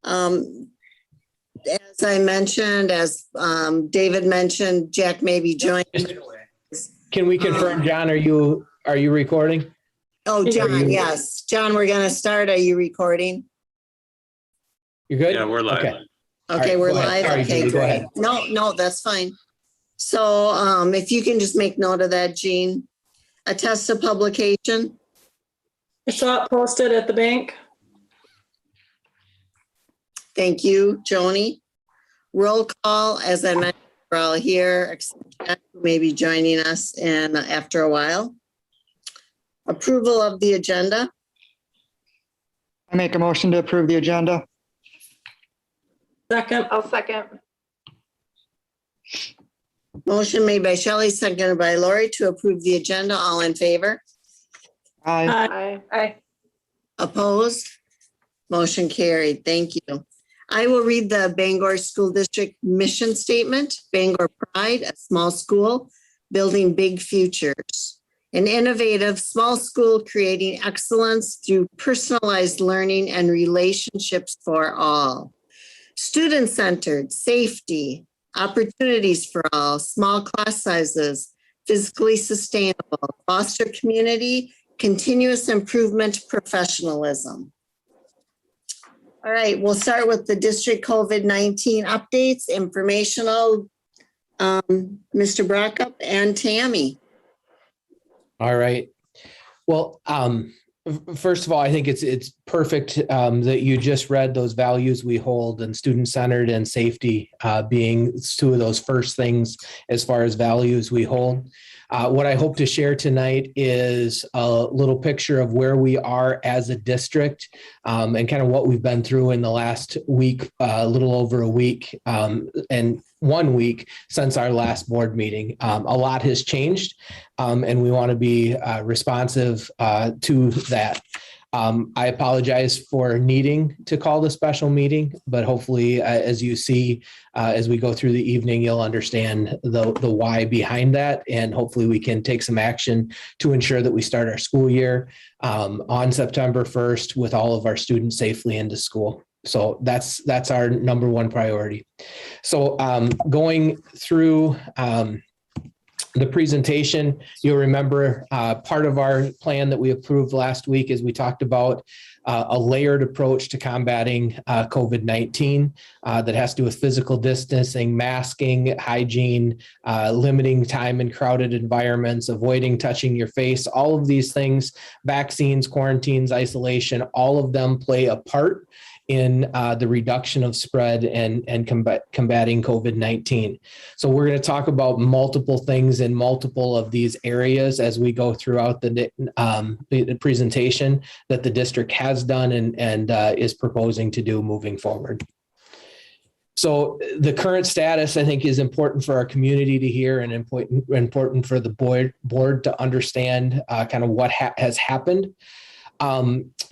Um, as I mentioned, as David mentioned, Jack may be joining. Can we confirm, John, are you recording? Oh, John, yes. John, we're going to start. Are you recording? You're good? Yeah, we're live. Okay, Okay, right, we're go ahead. live. Sorry, Okay, Judy, go great. ahead. No, that's fine. So if you can just make note of that, Jean. Attest to publication. I saw it posted at the bank. Thank you, Joni. Roll call, as I mentioned, we're all here, except Jack, who may be joining us in after a while. Approval of the agenda. I make a motion to approve the agenda. Second. I'll second. Motion made by Shelley, seconded by Lori to approve the agenda. All in favor? Aye. Aye. Aye. Opposed? Motion carried. Thank you. I will read the Bangor School District mission statement. Bangor Pride, a small school, building big futures. An innovative small school creating excellence through personalized learning and relationships for all. Student-centered, safety, opportunities for all, small class sizes, physically sustainable, foster community, continuous improvement, professionalism. All right, we'll start with the district COVID-19 updates, informational. Mr. Brockup and Tammy. All right. Well, first of all, I think it's perfect that you just read those values we hold, and student-centered and safety being two of those first things as far as values we hold. What I hope to share tonight is a little picture of where we are as a district and kind of what we've been through in the last week, a little over a week, and 1 week since our last board meeting. A lot has changed, and we want to be responsive to that. I apologize for needing to call the special meeting, but hopefully, as you see, as we go through the evening, you'll understand the why behind that, and hopefully we can take some action to ensure that we start our school year on September 1st with all of our students safely into school. So that's our number one priority. So going through the presentation, you'll remember part of our plan that we approved last week is we talked about a layered approach to combating COVID-19 that has to do with physical distancing, masking, hygiene, limiting time in crowded environments, avoiding touching your face, all of these things, vaccines, quarantines, isolation, all of them play a part in the reduction of spread and combating COVID-19. So we're going to talk about multiple things in multiple of these areas as we go throughout the presentation that the district has done and is proposing to do moving forward. So the current status, I think, is important for our community to hear and important for the board to understand kind of what has happened.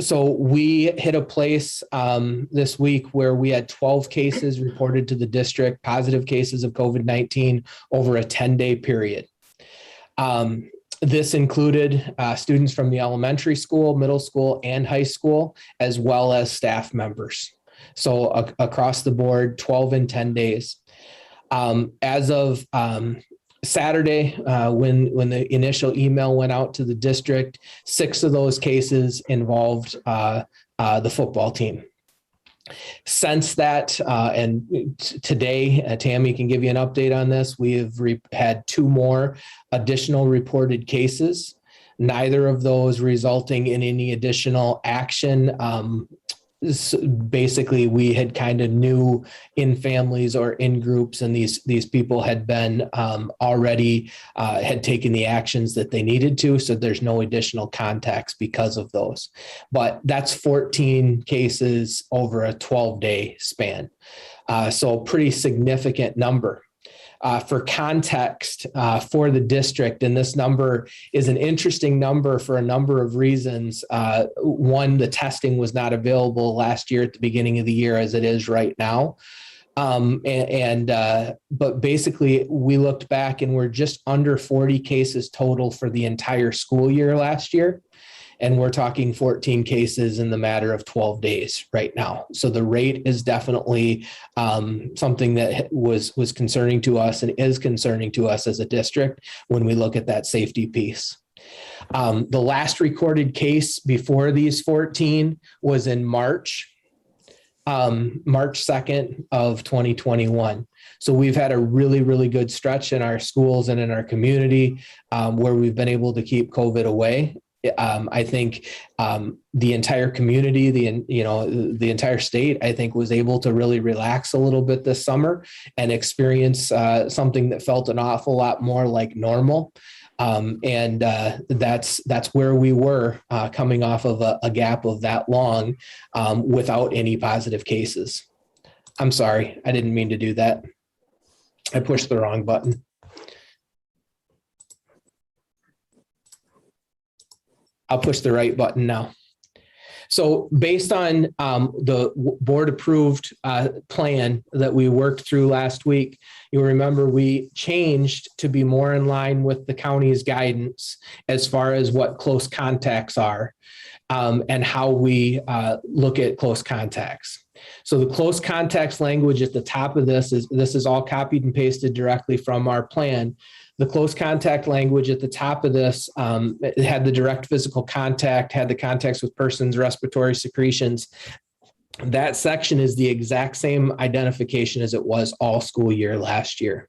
So we hit a place this week where we had 12 cases reported to the district, positive cases of COVID-19 over a 10-day period. This included students from the elementary school, middle school, and high school, as well as staff members. So across the board, 12 in 10 days. As of Saturday, when the initial email went out to the district, 6 of those cases involved the football team. Since that, and today, Tammy can give you an update on this, we have had 2 more additional reported cases, neither of those resulting in any additional action. Basically, we had kind of knew in families or in groups, and these people had been already had taken the actions that they needed to. So there's no additional contacts because of those. But that's 14 cases over a 12-day span. So a pretty significant number. For context for the district, and this number is an interesting number for a number of reasons. One, the testing was not available last year at the beginning of the year as it is right now. But basically we looked back and we're just under 40 cases total for the entire school year last year. And we're talking 14 cases in the matter of 12 days right now. So the rate is definitely something that was concerning to us and is concerning to us as a district when we look at that safety piece. The last recorded case before these 14 was in March 2nd of 2021. So we've had a really, really good stretch in our schools and in our community where we've been able to keep COVID away. I think the entire community, the entire state, I think was able to really relax a little bit this summer and experience something that felt an awful lot more like normal. That's where we were coming off of a gap of that long without any positive cases. I'm sorry, I didn't mean to do that. I pushed the wrong button. I'll push the right button now. So based on the board approved plan that we worked through last week, you'll remember we changed to be more in line with the county's guidance as far as what close contacts are and how we look at close contacts. So the close contacts language at the top of this is all copied and pasted directly from our plan. The close contact language at the top of this it had the direct physical contact, had the contacts with persons, respiratory secretions. That section is the exact same identification as it was all school year last year.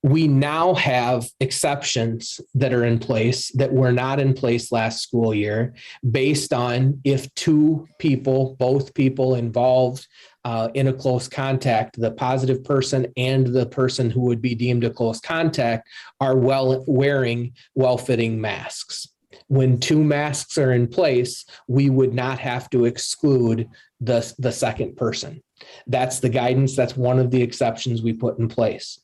We now have exceptions that are in place that were not in place last school year based on if both people involved in a close contact, the positive person and the person who would be deemed a close contact are wearing well-fitting masks. When 2 masks are in place, we would not have to exclude the second person. That's the guidance. That's one of the exceptions we put in place.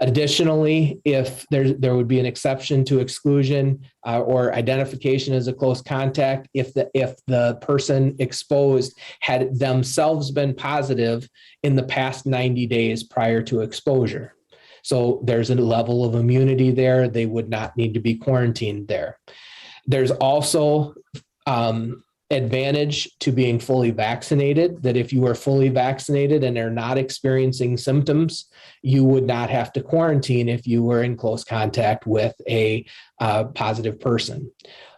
Additionally, if there would be an exception to exclusion or identification as a close contact, if the person exposed had themselves been positive in the past 90 days prior to exposure. So there's a level of immunity there. They would not need to be quarantined there. There's also advantage to being fully vaccinated, that if you are fully vaccinated and are not experiencing symptoms, you would not have to quarantine if you were in close contact with a positive person.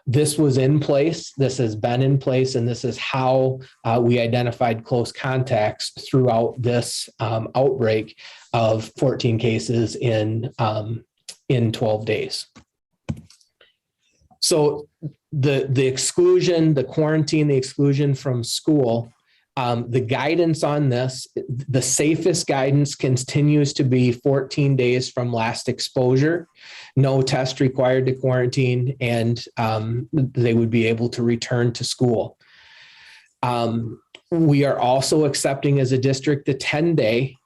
This was in place, this has been in place, and this is how we identified close contacts throughout this outbreak of 14 cases in 12 days. So the exclusion, the quarantine, the exclusion from school, the guidance on this, the safest guidance continues to be 14 days from last exposure, no test required to quarantine, and they would be able to return to school. We are also accepting as a district the 10-day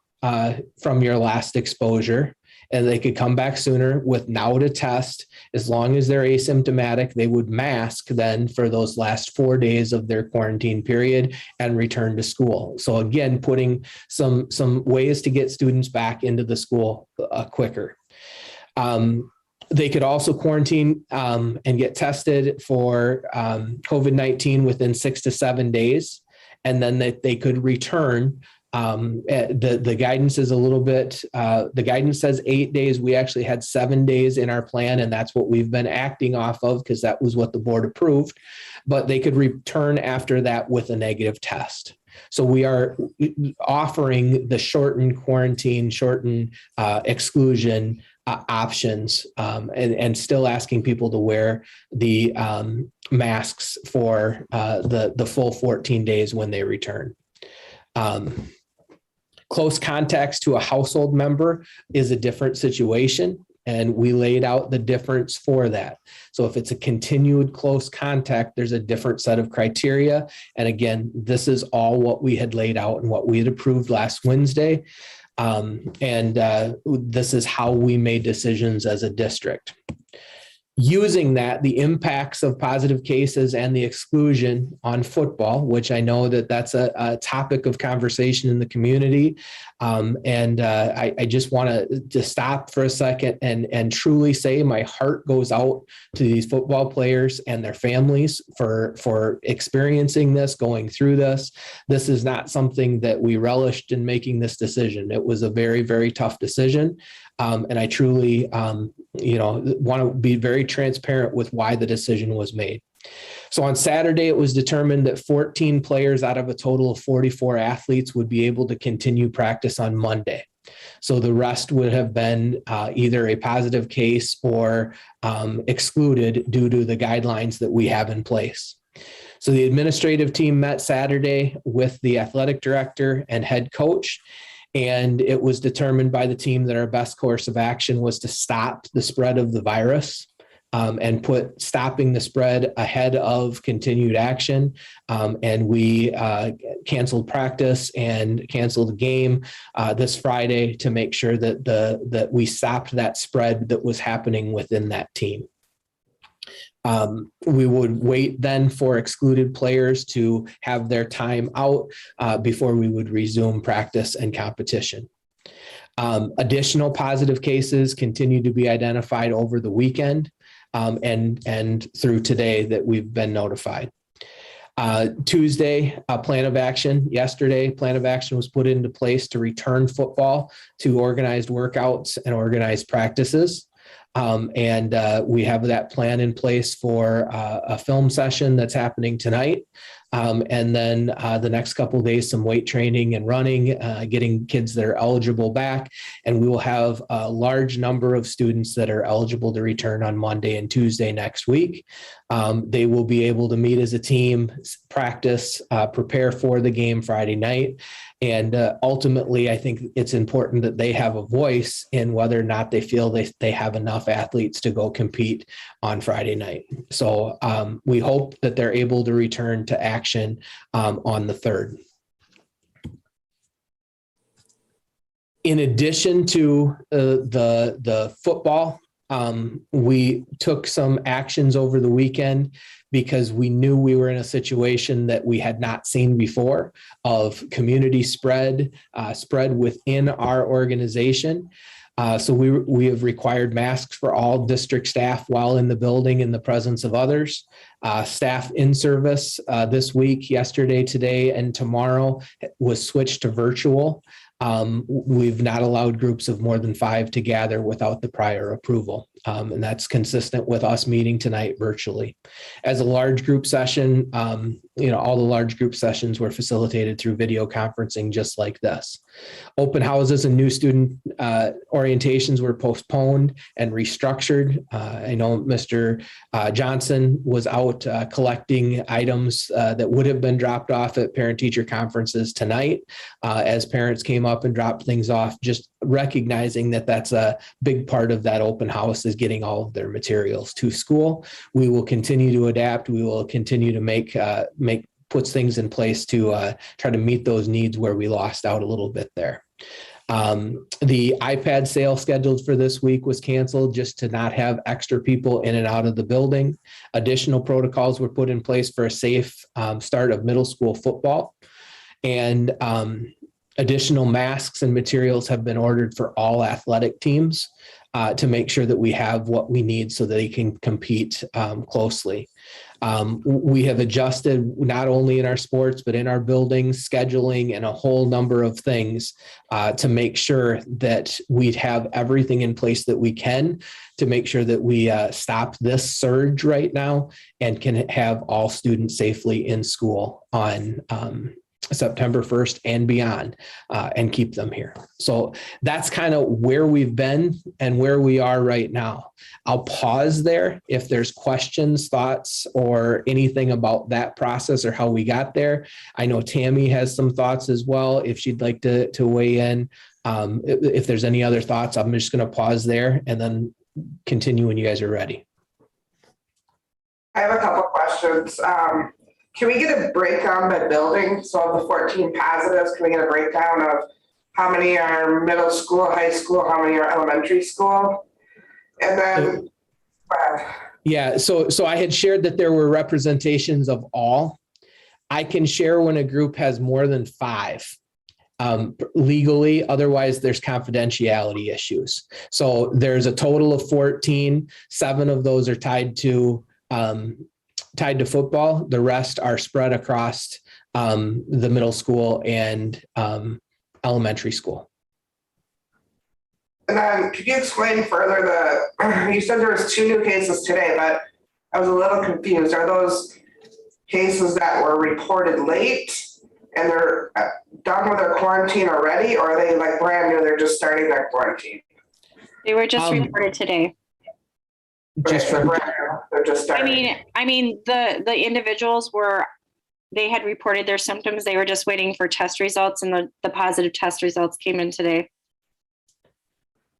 from your last exposure. And they could come back sooner without a test. As long as they're asymptomatic, they would mask then for those last 4 days of their quarantine period and return to school. So again, putting some ways to get students back into the school quicker. They could also quarantine and get tested for COVID-19 within 6 to 7 days, and then they could return. The guidance is a little bit, the guidance says 8 days. We actually had 7 days in our plan, and that's what we've been acting off of because that was what the board approved. But they could return after that with a negative test. So we are offering the shortened quarantine, shortened exclusion options, and still asking people to wear the masks for the full 14 days when they return. Close contacts to a household member is a different situation, and we laid out the difference for that. So if it's a continued close contact, there's a different set of criteria. And again, this is all what we had laid out and what we had approved last Wednesday. This is how we made decisions as a district. using that, the impacts of positive cases and the exclusion on football, which I know that that's a topic of conversation in the community. I just want to stop for a second and truly say my heart goes out to these football players and their families for experiencing this, going through this. This is not something that we relished in making this decision. It was a very, very tough decision. And I truly, want to be very transparent with why the decision was made. So on Saturday, it was determined that 14 players out of a total of 44 athletes would be able to continue practice on Monday. So the rest would have been either a positive case or excluded due to the guidelines that we have in place. So the administrative team met Saturday with the athletic director and head coach. And it was determined by the team that our best course of action was to stop the spread of the virus and put stopping the spread ahead of continued action. And we canceled practice and canceled the game this Friday to make sure that we stopped that spread that was happening within that team. We would wait then for excluded players to have their time out before we would resume practice and competition. Additional positive cases continue to be identified over the weekend and through today that we've been notified. Tuesday, a plan of action. Yesterday, plan of action was put into place to return football to organized workouts and organized practices. We have that plan in place for a film session that's happening tonight. And then the next couple of days, some weight training and running, getting kids that are eligible back. And we will have a large number of students that are eligible to return on Monday and Tuesday next week. They will be able to meet as a team, practice, prepare for the game Friday night. And ultimately, I think it's important that they have a voice in whether or not they feel they have enough athletes to go compete on Friday night. So we hope that they're able to return to action on the 3rd. In addition to the football, we took some actions over the weekend because we knew we were in a situation that we had not seen before of community spread within our organization. So we have required masks for all district staff while in the building in the presence of others. Staff in service this week, yesterday, today, and tomorrow was switched to virtual. We've not allowed groups of more than 5 to gather without the prior approval. And that's consistent with us meeting tonight virtually. As a large group session, all the large group sessions were facilitated through video conferencing just like this. Open houses and new student orientations were postponed and restructured. I know Mr. Johnson was out collecting items that would have been dropped off at parent-teacher conferences tonight as parents came up and dropped things off, just recognizing that that's a big part of that open house is getting all of their materials to school. We will continue to adapt. We will continue to puts things in place to try to meet those needs where we lost out a little bit there. The iPad sale scheduled for this week was canceled just to not have extra people in and out of the building. Additional protocols were put in place for a safe start of middle school football. And additional masks and materials have been ordered for all athletic teams to make sure that we have what we need so that they can compete closely. We have adjusted not only in our sports, but in our buildings, scheduling, and a whole number of things to make sure that we have everything in place that we can to make sure that we stop this surge right now and can have all students safely in school on September 1st and beyond, and keep them here. So that's kind of where we've been and where we are right now. I'll pause there. If there's questions, thoughts, or anything about that process or how we got there. I know Tammy has some thoughts as well, if she'd like to weigh in. If there's any other thoughts, I'm just going to pause there and then continue when you guys are ready. I have a couple questions. Can we get a breakdown by building? So of the 14 positives, can we get a breakdown of how many are middle school, high school, how many are elementary school? And then, Yeah, so I had shared that there were representations of all. I can share when a group has more than 5 legally, otherwise there's confidentiality issues. So there's a total of 14, 7 of those are tied to football. The rest are spread across the middle school and elementary school. And then could you explain further you said there was 2 new cases today, but I was a little confused. Are those cases that were reported late and they're done with their quarantine already, or are they like brand new, they're just starting their quarantine? They were just reported today. Just They're from, brand new, they're just starting. I mean, the individuals they had reported their symptoms. They were just waiting for test results, and the positive test results came in today.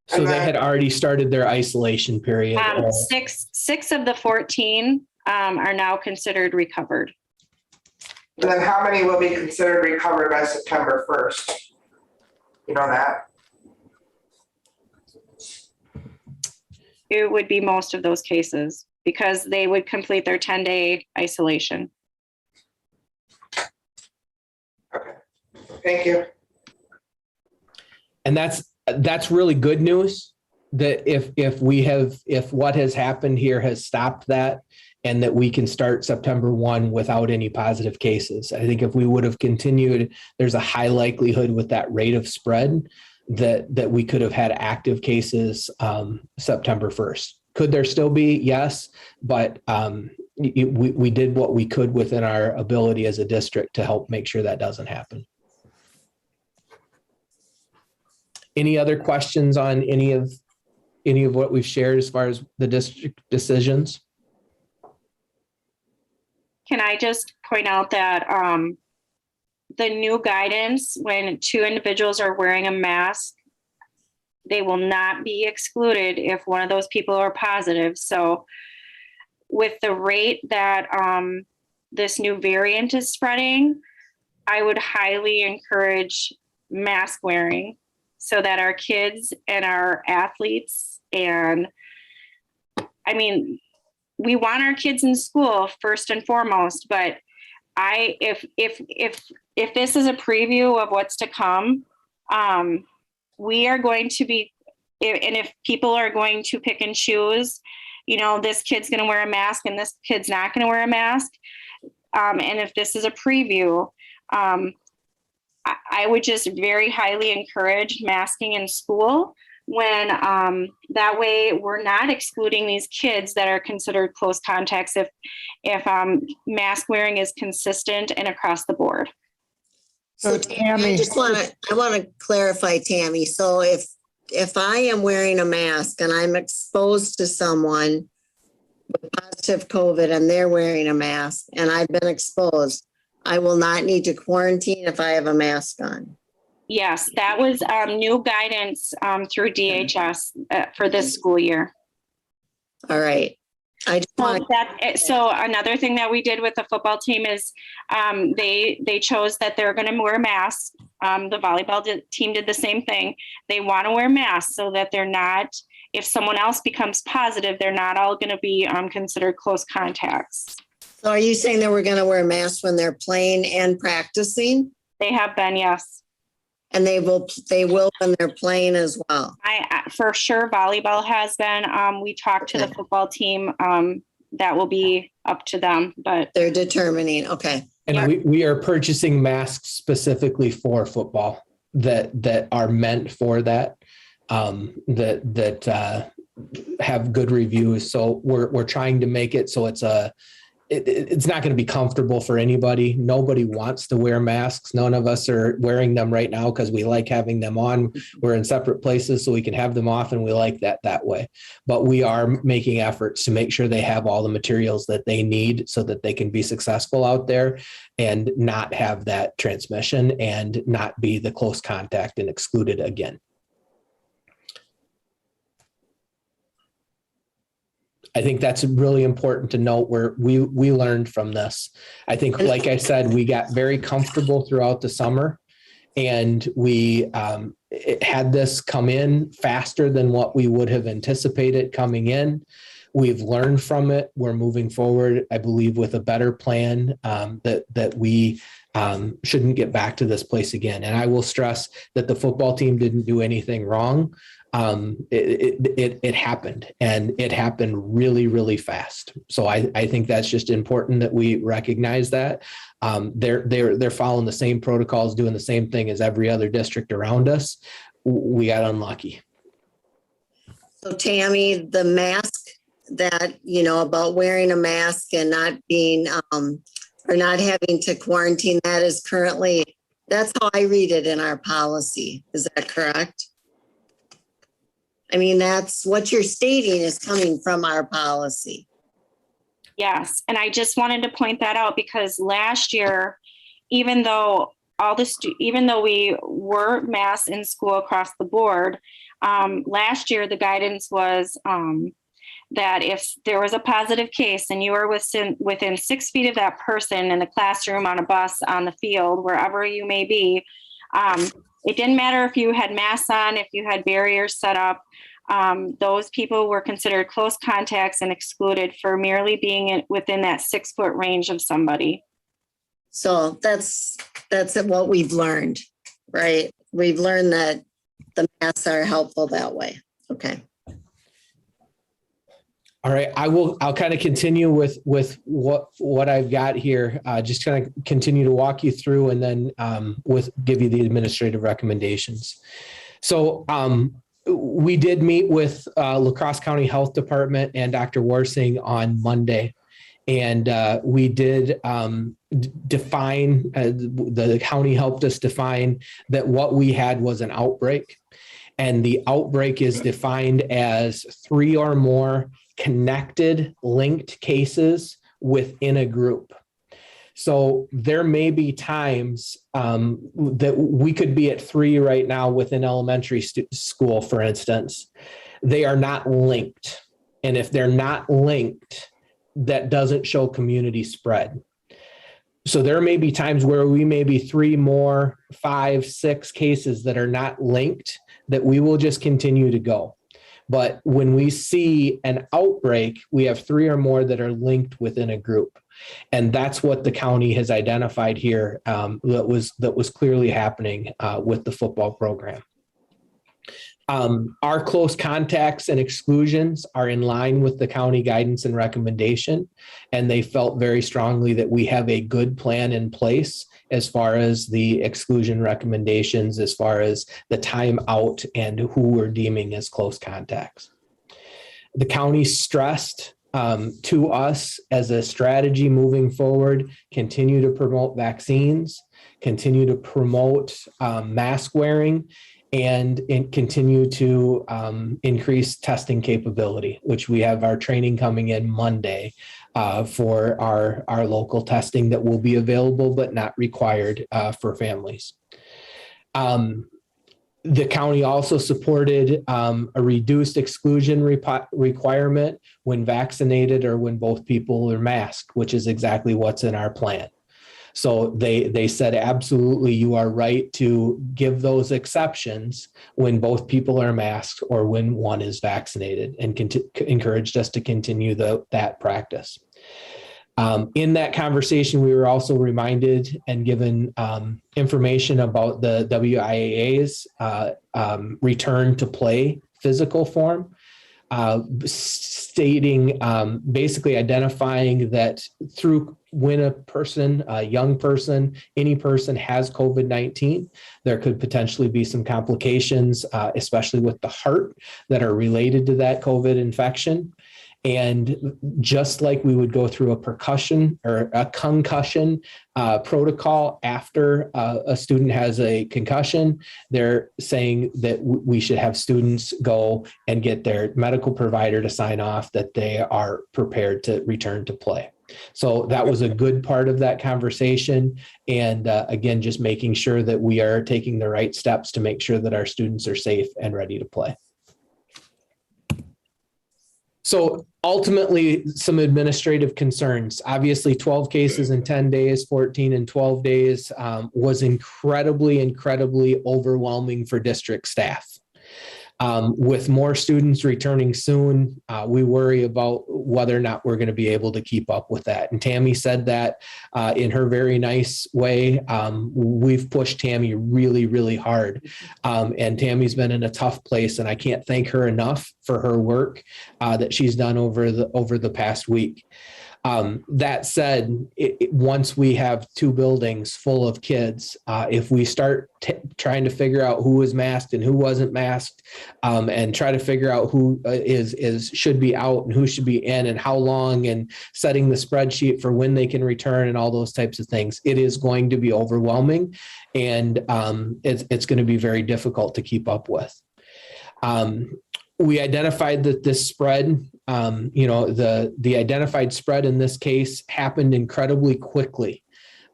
so they had already started their isolation period. 6 of the 14 are now considered recovered. And then how many will be considered recovered by September 1st? You know that? It would be most of those cases because they would complete their 10-day isolation. Okay, thank you. And that's really good news, that if what has happened here has stopped that, and that we can start September 1 without any positive cases. I think if we would have continued, there's a high likelihood with that rate of spread that we could have had active cases September 1st. Could there still be? Yes, but we did what we could within our ability as a district to help make sure that doesn't happen. Any other questions on any of what we've shared as far as the district decisions? Can I just point out that the new guidance, when 2 individuals are wearing a mask, they will not be excluded if one of those people are positive. So with the rate that this new variant is spreading, I would highly encourage mask wearing so that our kids and our athletes, and I mean, we want our kids in school first and foremost, but if this is a preview of what's to come, we are going to be, and if people are going to pick and choose, this kid's going to wear a mask and this kid's not going to wear a mask. And if this is a preview, I would just very highly encourage masking in school, when that way we're not excluding these kids that are considered close contacts if mask wearing is consistent and across the board. So Tammy, I want to clarify, Tammy. So if I am wearing a mask and I'm exposed to someone with positive COVID and they're wearing a mask and I've been exposed, I will not need to quarantine if I have a mask on. Yes, that was new guidance through DHS for this school year. All right. I just want So another thing that we did with the football team is they chose that they're going to wear masks. The volleyball team did the same thing. They want to wear masks so that they're not, if someone else becomes positive, they're not all going to be considered close contacts. So are you saying that we're going to wear masks when they're playing and practicing? They have been, yes. And they will when they're playing as well. I for sure volleyball has been. We talked to the football team. That will be up to them, but they're determining. Okay. And we are purchasing masks specifically for football that are meant for that, that have good reviews. So we're trying to make it so it's not going to be comfortable for anybody. Nobody wants to wear masks. None of us are wearing them right now because we like having them on. We're in separate places so we can have them off, and we like that way. But we are making efforts to make sure they have all the materials that they need so that they can be successful out there and not have that transmission and not be the close contact and excluded again. I think that's really important to note, where we learned from this. I think, like I said, we got very comfortable throughout the summer, and we had this come in faster than what we would have anticipated coming in. We've learned from it. We're moving forward, I believe, with a better plan that we shouldn't get back to this place again. And I will stress that the football team didn't do anything wrong. It happened, and it happened really, really fast. So I think that's just important that we recognize that. They're following the same protocols, doing the same thing as every other district around us. We got unlucky. So Tammy, the mask that, about wearing a mask and not being, or not having to quarantine, that is currently, that's how I read it in our policy. Is that correct? I mean, that's what you're stating is coming from our policy. Yes, and I just wanted to point that out because last year, even though we were masked in school across the board, last year the guidance was that if there was a positive case and you were within 6 feet of that person in the classroom, on a bus, on the field, wherever you may be, it didn't matter if you had masks on, if you had barriers set up. Those people were considered close contacts and excluded for merely being within that 6 foot range of somebody. So that's what we've learned, right? We've learned that the masks are helpful that way. Okay. All right, I'll kind of continue with what I've got here. Just kind of continue to walk you through and then give you the administrative recommendations. So we did meet with La Crosse County Health Department and Dr. Warsing on Monday. And we did define, the county helped us define that what we had was an outbreak. And the outbreak is defined as 3 or more connected, linked cases within a group. So there may be times that we could be at 3 right now within elementary school, for instance. They are not linked. And if they're not linked, that doesn't show community spread. So there may be times where we may be 3 more, 5, 6 cases that are not linked that we will just continue to go. But when we see an outbreak, we have 3 or more that are linked within a group. And that's what the county has identified here that was clearly happening with the football program. Our close contacts and exclusions are in line with the county guidance and recommendation, and they felt very strongly that we have a good plan in place as far as the exclusion recommendations, as far as the time out and who we're deeming as close contacts. The county stressed to us as a strategy moving forward, continue to promote vaccines, continue to promote mask wearing, and continue to increase testing capability, which we have our training coming in Monday for our local testing that will be available but not required for families. The county also supported a reduced exclusion requirement when vaccinated or when both people are masked, which is exactly what's in our plan. So they said, absolutely, you are right to give those exceptions when both people are masked or when one is vaccinated, and encouraged us to continue that practice. In that conversation, we were also reminded and given information about the WIAA's return to play physical form, stating, basically identifying that when a person, a young person, any person has COVID-19, there could potentially be some complications, especially with the heart, that are related to that COVID infection. And just like we would go through a concussion protocol after a student has a concussion, they're saying that we should have students go and get their medical provider to sign off that they are prepared to return to play. So that was a good part of that conversation. And again, just making sure that we are taking the right steps to make sure that our students are safe and ready to play. So ultimately, some administrative concerns. Obviously, 12 cases in 10 days, 14 in 12 days was incredibly overwhelming for district staff. With more students returning soon, we worry about whether or not we're going to be able to keep up with that. And Tammy said that in her very nice way. We've pushed Tammy really, really hard. And Tammy's been in a tough place, and I can't thank her enough for her work that she's done over the past week. That said, once we have two buildings full of kids, if we start trying to figure out who was masked and who wasn't masked, and try to figure out who should be out and who should be in and how long, and setting the spreadsheet for when they can return and all those types of things, it is going to be overwhelming, and it's going to be very difficult to keep up with. We identified that this spread, the identified spread in this case happened incredibly quickly.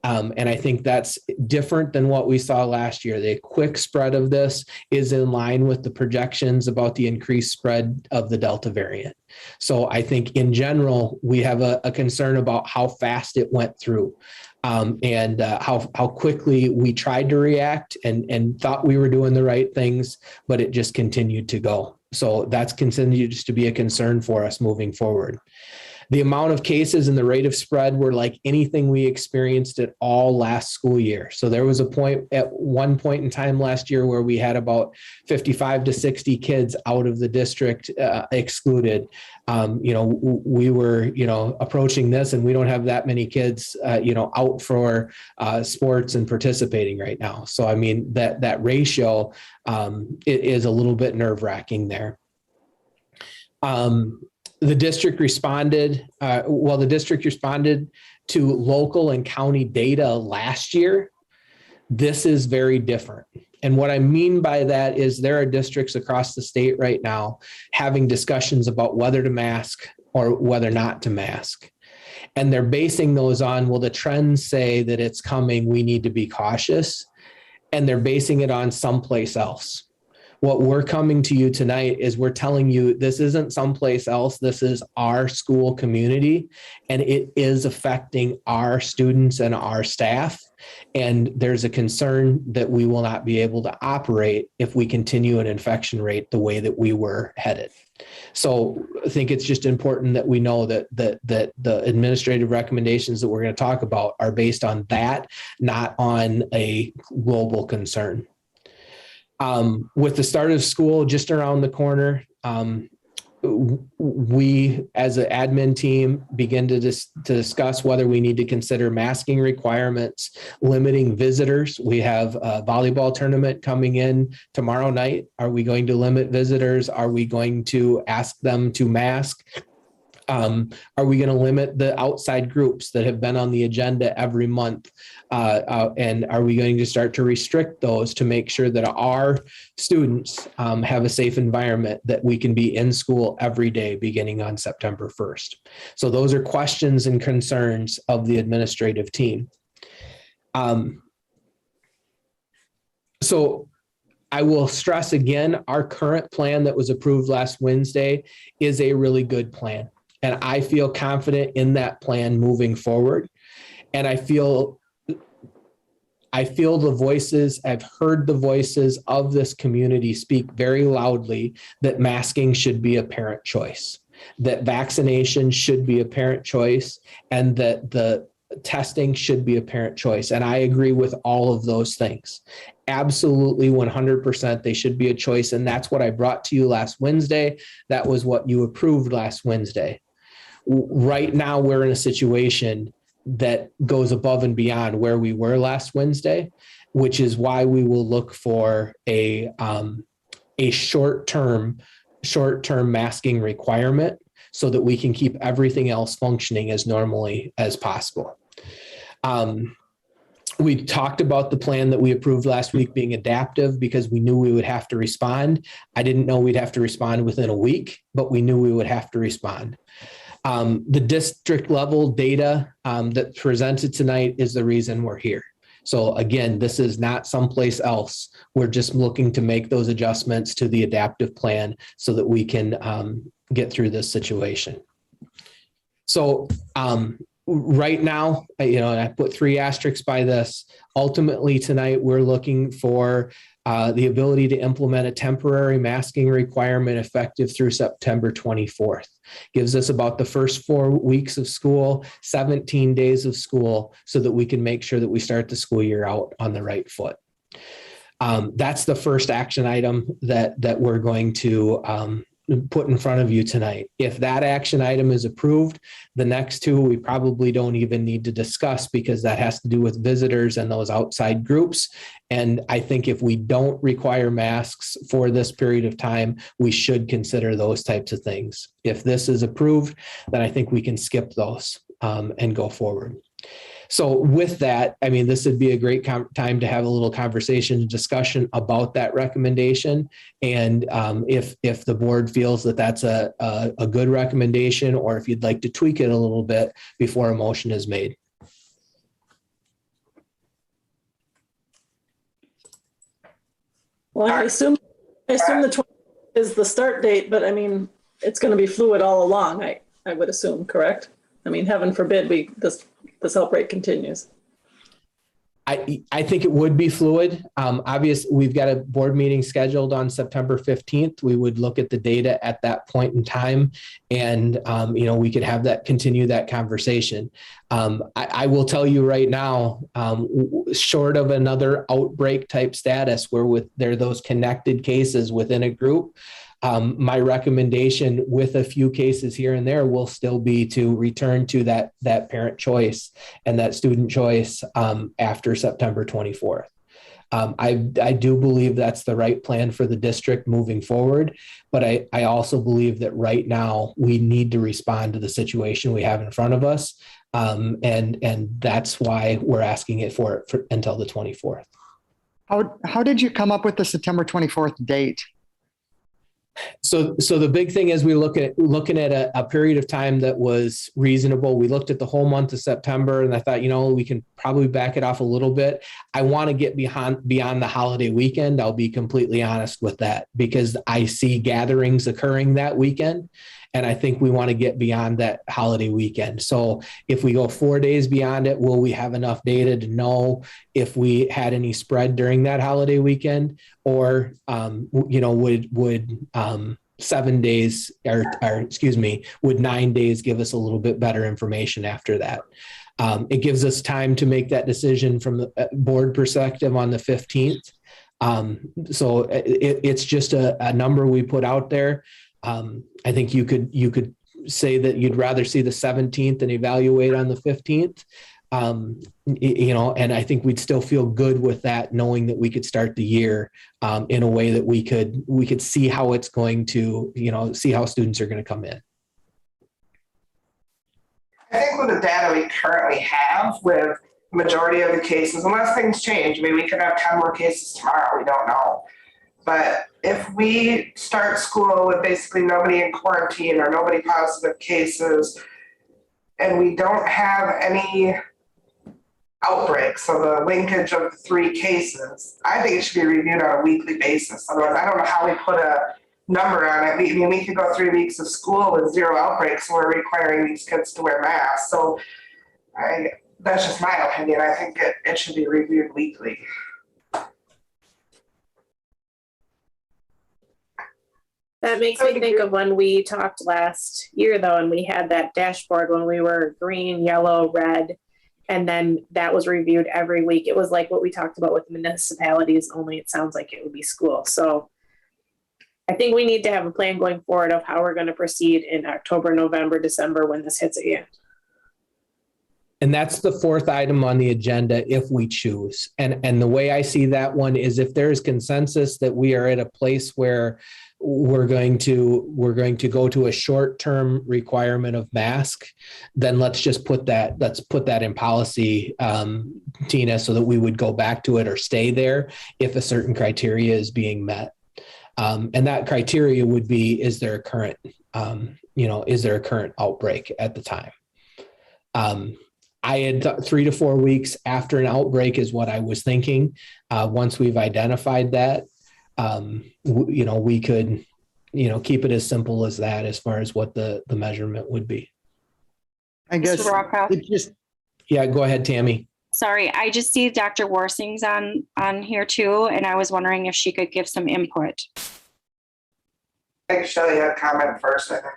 And I think that's different than what we saw last year. The quick spread of this is in line with the projections about the increased spread of the Delta variant. So I think in general, we have a concern about how fast it went through. And how quickly we tried to react and thought we were doing the right things, but it just continued to go. So that's continues to be a concern for us moving forward. The amount of cases and the rate of spread were like anything we experienced at all last school year. So there was one point in time last year where we had about 55 to 60 kids out of the district excluded. We were, approaching this, and we don't have that many kids, out for sports and participating right now. So, I mean, that ratio it is a little bit nerve-wracking there. The district responded to local and county data last year. This is very different. And what I mean by that is there are districts across the state right now having discussions about whether to mask or whether not to mask. And they're basing those on, well, the trends say that it's coming, we need to be cautious. And they're basing it on someplace else. What we're coming to you tonight is we're telling you this isn't someplace else. This is our school community, and it is affecting our students and our staff. And there's a concern that we will not be able to operate if we continue an infection rate the way that we were headed. So I think it's just important that we know that the administrative recommendations that we're going to talk about are based on that, not on a global concern. With the start of school just around the corner, we as an admin team begin to discuss whether we need to consider masking requirements, limiting visitors. We have a volleyball tournament coming in tomorrow night. Are we going to limit visitors? Are we going to ask them to mask? Are we going to limit the outside groups that have been on the agenda every month? And are we going to start to restrict those to make sure that our students have a safe environment that we can be in school every day beginning on September 1st? So those are questions and concerns of the administrative team. So I will stress again, our current plan that was approved last Wednesday is a really good plan. And I feel confident in that plan moving forward. And I feel the voices, I've heard the voices of this community speak very loudly that masking should be a parent choice, that vaccination should be a parent choice, and that the testing should be a parent choice. And I agree with all of those things. Absolutely 100% they should be a choice. And that's what I brought to you last Wednesday. That was what you approved last Wednesday. Right now, we're in a situation that goes above and beyond where we were last Wednesday, which is why we will look for a short-term masking requirement so that we can keep everything else functioning as normally as possible. We talked about the plan that we approved last week being adaptive because we knew we would have to respond. I didn't know we'd have to respond within a week, but we knew we would have to respond. The district level data that's presented tonight is the reason we're here. So again, this is not someplace else. We're just looking to make those adjustments to the adaptive plan so that we can get through this situation. So right now, and I put 3 asterisks by this. Ultimately, tonight, we're looking for the ability to implement a temporary masking requirement effective through September 24th. Gives us about the first 4 weeks of school, 17 days of school, so that we can make sure that we start the school year out on the right foot. That's the first action item that we're going to put in front of you tonight. If that action item is approved, the next 2 we probably don't even need to discuss, because that has to do with visitors and those outside groups. And I think if we don't require masks for this period of time, we should consider those types of things. If this is approved, then I think we can skip those and go forward. So with that, I mean, this would be a great time to have a little conversation and discussion about that recommendation. And if the board feels that that's a good recommendation, or if you'd like to tweak it a little bit before a motion is made. Well, I assume the 20th is the start date, but I mean, it's going to be fluid all along, I would assume, correct? I mean, heaven forbid this outbreak continues. I think it would be fluid. Obviously, we've got a board meeting scheduled on September 15th. We would look at the data at that point in time, and we could have continue that conversation. I will tell you right now, short of another outbreak type status where there are those connected cases within a group, my recommendation, with a few cases here and there, will still be to return to that parent choice and that student choice after September 24th. I do believe that's the right plan for the district moving forward, but I also believe that right now we need to respond to the situation we have in front of us, and that's why we're asking it for until the 24th. How did you come up with the September 24th date? So the big thing is looking at a period of time that was reasonable. We looked at the whole month of September, and I thought, we can probably back it off a little bit. I want to get beyond the holiday weekend. I'll be completely honest with that, because I see gatherings occurring that weekend, and I think we want to get beyond that holiday weekend. So if we go 4 days beyond it, will we have enough data to know if we had any spread during that holiday weekend? Or, would 7 days would 9 days give us a little bit better information after that? It gives us time to make that decision from the board perspective on the 15th. So it's just a number we put out there. I think you could say that you'd rather see the 17th and evaluate on the 15th. And I think we'd still feel good with that, knowing that we could start the year in a way that we could see how it's going to, see how students are going to come in. I think with the data we currently have, with the majority of the cases, unless things change, we could have 10 more cases tomorrow, we don't know. But if we start school with basically nobody in quarantine or nobody positive cases, and we don't have any outbreaks, so the linkage of the 3 cases, I think it should be reviewed on a weekly basis. Otherwise, I don't know how we put a number on it. We could go 3 weeks of school with 0 outbreaks, and we're requiring these kids to wear masks. So that's just my opinion. I think it should be reviewed weekly. That makes me think of when we talked last year, though, and we had that dashboard when we were green, yellow, red, and then that was reviewed every week. It was like what we talked about with municipalities, only it sounds like it would be school. So I think we need to have a plan going forward of how we're going to proceed in October, November, December when this hits again. And that's the 4th item on the agenda if we choose. And the way I see that one is, if there is consensus that we are at a place where we're going to go to a short-term requirement of mask, then let's put that in policy, Tina, so that we would go back to it or stay there if a certain criteria is being met. And that criteria would be, is there a current outbreak at the time? I had 3 to 4 weeks after an outbreak is what I was thinking. Once we've identified that, we could, keep it as simple as that as far as what the measurement would be. I guess Mr. Rockoff? it just, Yeah, go ahead, Tammy. Sorry, I just see Dr. Warsing's on here too, and I was wondering if she could give some input. I think Shelley had a comment first, I think.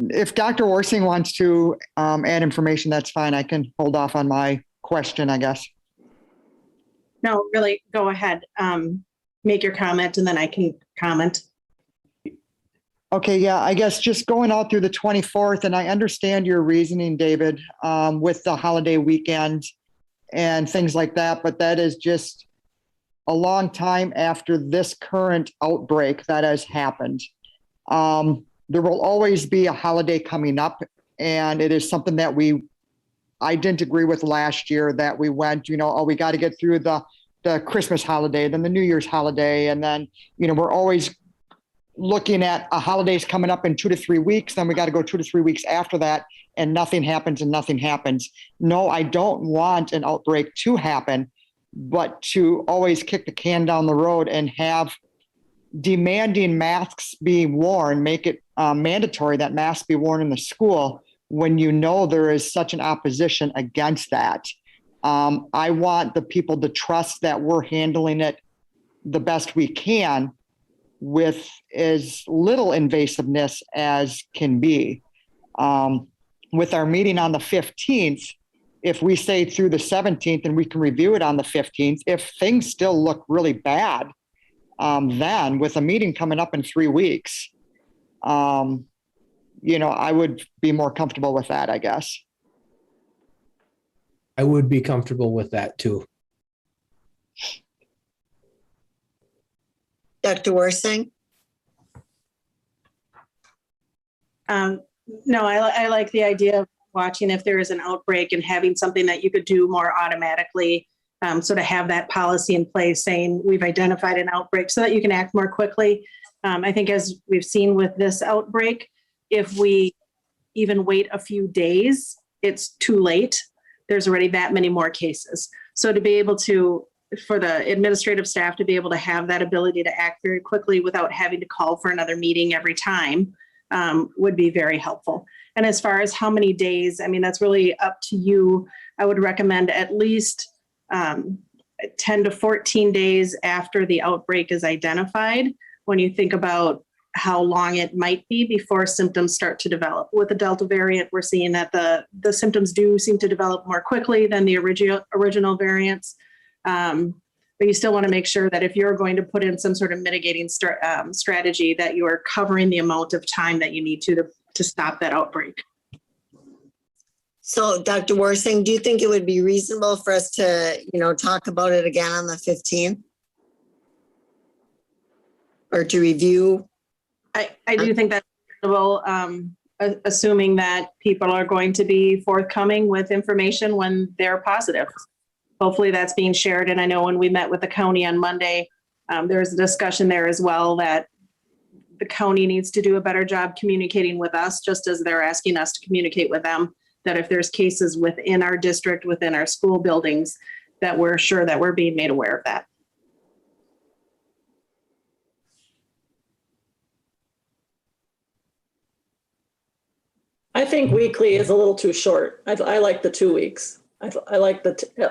if Dr. Worsing wants to add information, that's fine. I can hold off on my question, I guess. No, really, go ahead. Make your comment and then I can comment. Okay, yeah, I guess just going out through the 24th, and I understand your reasoning, David, with the holiday weekend and things like that, but that is just a long time after this current outbreak that has happened. There will always be a holiday coming up, and it is something that I didn't agree with last year that we went, we got to get through the Christmas holiday, then the New Year's holiday, and then, we're always looking at holidays coming up in 2 to 3 weeks, then we got to go 2 to 3 weeks after that, and nothing happens and nothing happens. No, I don't want an outbreak to happen, but to always kick the can down the road and have demanding masks be worn, make it mandatory that masks be worn in the school when there is such an opposition against that. I want the people to trust that we're handling it the best we can with as little invasiveness as can be. With our meeting on the 15th, if we say through the 17th and we can review it on the 15th, if things still look really bad, then with a meeting coming up in 3 weeks, I would be more comfortable with that, I guess. I would be comfortable with that too. Dr. Worsing? No, I like the idea of watching if there is an outbreak and having something that you could do more automatically. So to have that policy in place saying we've identified an outbreak so that you can act more quickly. I think as we've seen with this outbreak, if we even wait a few days, it's too late. There's already that many more cases. So to be able to, for the administrative staff to be able to have that ability to act very quickly without having to call for another meeting every time would be very helpful. And as far as how many days, I mean, that's really up to you. I would recommend at least 10 to 14 days after the outbreak is identified, when you think about how long it might be before symptoms start to develop. With the Delta variant, we're seeing that the symptoms do seem to develop more quickly than the original variants. But you still want to make sure that if you're going to put in some sort of mitigating strategy, that you are covering the amount of time that you need to stop that outbreak. So Dr. Worsing, do you think it would be reasonable for us to, talk about it again on the 15th? Or to review? I do think that's reasonable, assuming that people are going to be forthcoming with information when they're positive. Hopefully that's being shared. And I know when we met with the county on Monday, there was a discussion there as well that the county needs to do a better job communicating with us, just as they're asking us to communicate with them, that if there's cases within our district, within our school buildings, that we're sure that we're being made aware of that. I think weekly is a little too short. I like the 2 weeks. I like